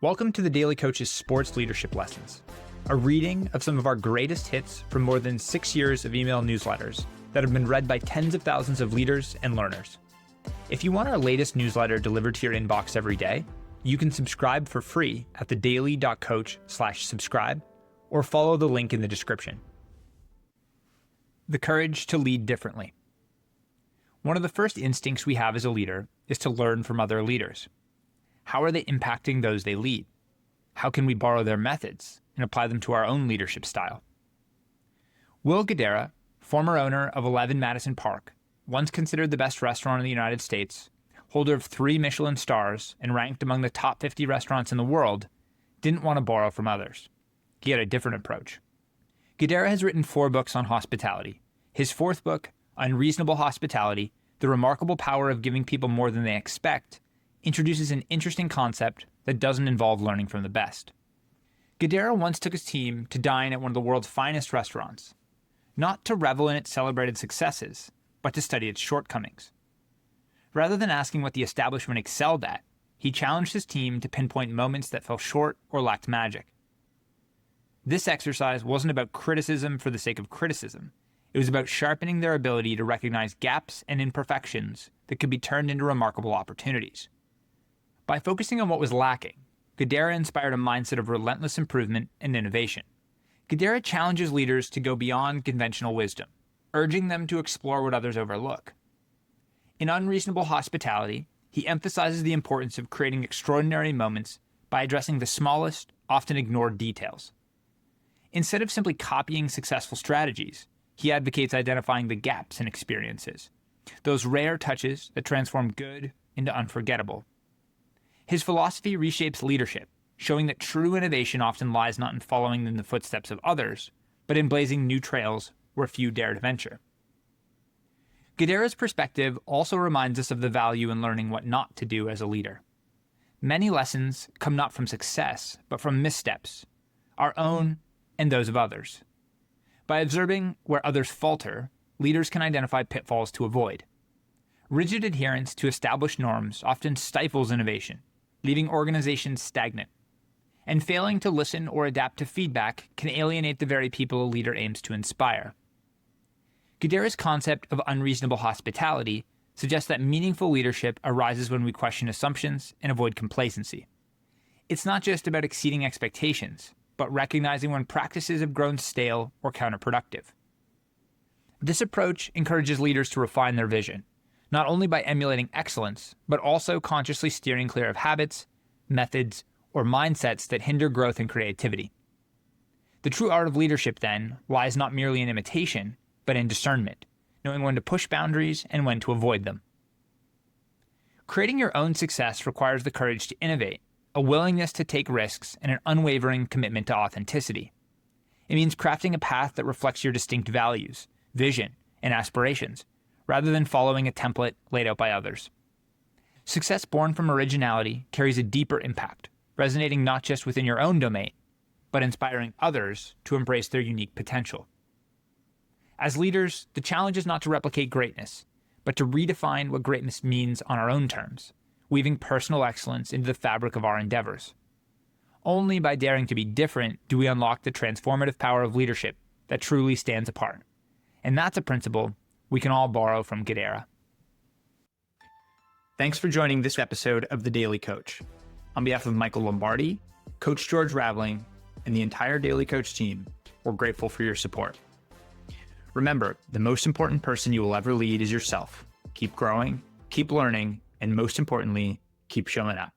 Welcome to the Daily Coach's Sports Leadership Lessons, a reading of some of our greatest hits from more than 6 years of email newsletters that have been read by tens of thousands of leaders and learners. If you want our latest newsletter delivered to your inbox every day, you can subscribe for free at thedaily.coach/subscribe or follow the link in the description. The courage to lead differently. One of the first instincts we have as a leader is to learn from other leaders. How are they impacting those they lead? How can we borrow their methods and apply them to our own leadership style? Will Guidara, former owner of 11 Madison Park, once considered the best restaurant in the United States, holder of 3 Michelin stars, and ranked among the top 50 restaurants in the world, didn't want to borrow from others. He had a different approach. Guidara has written 4 books on hospitality. His 4th book, Unreasonable Hospitality, The Remarkable Power of Giving People More Than They Expect, introduces an interesting concept that doesn't involve learning from the best. Guidara once took his team to dine at one of the world's finest restaurants, not to revel in its celebrated successes, but to study its shortcomings. Rather than asking what the establishment excelled at, he challenged his team to pinpoint moments that fell short or lacked magic. This exercise wasn't about criticism for the sake of criticism. It was about sharpening their ability to recognize gaps and imperfections that could be turned into remarkable opportunities. By focusing on what was lacking, Guidara inspired a mindset of relentless improvement and innovation. Guidara challenges leaders to go beyond conventional wisdom, urging them to explore what others overlook. In Unreasonable Hospitality, he emphasizes the importance of creating extraordinary moments by addressing the smallest, often ignored details. Instead of simply copying successful strategies, he advocates identifying the gaps in experiences, those rare touches that transform good into unforgettable. His philosophy reshapes leadership, showing that true innovation often lies not in following in the footsteps of others, but in blazing new trails where few dare to venture. Guidara's perspective also reminds us of the value in learning what not to do as a leader. Many lessons come not from success, but from missteps, our own and those of others. By observing where others falter, leaders can identify pitfalls to avoid. Rigid adherence to established norms often stifles innovation, leaving organizations stagnant. And failing to listen or adapt to feedback can alienate the very people a leader aims to inspire. Guidara's concept of unreasonable hospitality suggests that meaningful leadership arises when we question assumptions and avoid complacency. It's not just about exceeding expectations, but recognizing when practices have grown stale or counterproductive. This approach encourages leaders to refine their vision, not only by emulating excellence, but also consciously steering clear of habits, methods, or mindsets that hinder growth and creativity. The true art of leadership, then, lies not merely in imitation, but in discernment, knowing when to push boundaries and when to avoid them. Creating your own success requires the courage to innovate, a willingness to take risks, and an unwavering commitment to authenticity. It means crafting a path that reflects your distinct values, vision, and aspirations, rather than following a template laid out by others. Success born from originality carries a deeper impact, resonating not just within your own domain, but inspiring others to embrace their unique potential. As leaders, the challenge is not to replicate greatness, but to redefine what greatness means on our own terms, weaving personal excellence into the fabric of our endeavors. Only by daring to be different do we unlock the transformative power of leadership that truly stands apart. And that's a principle we can all borrow from Guidara. Thanks for joining this episode of The Daily Coach. On behalf of Michael Lombardi, Coach George Raveling, and the entire Daily Coach team, we're grateful for your support. Remember, the most important person you will ever lead is yourself. Keep growing, keep learning, and most importantly, keep showing up.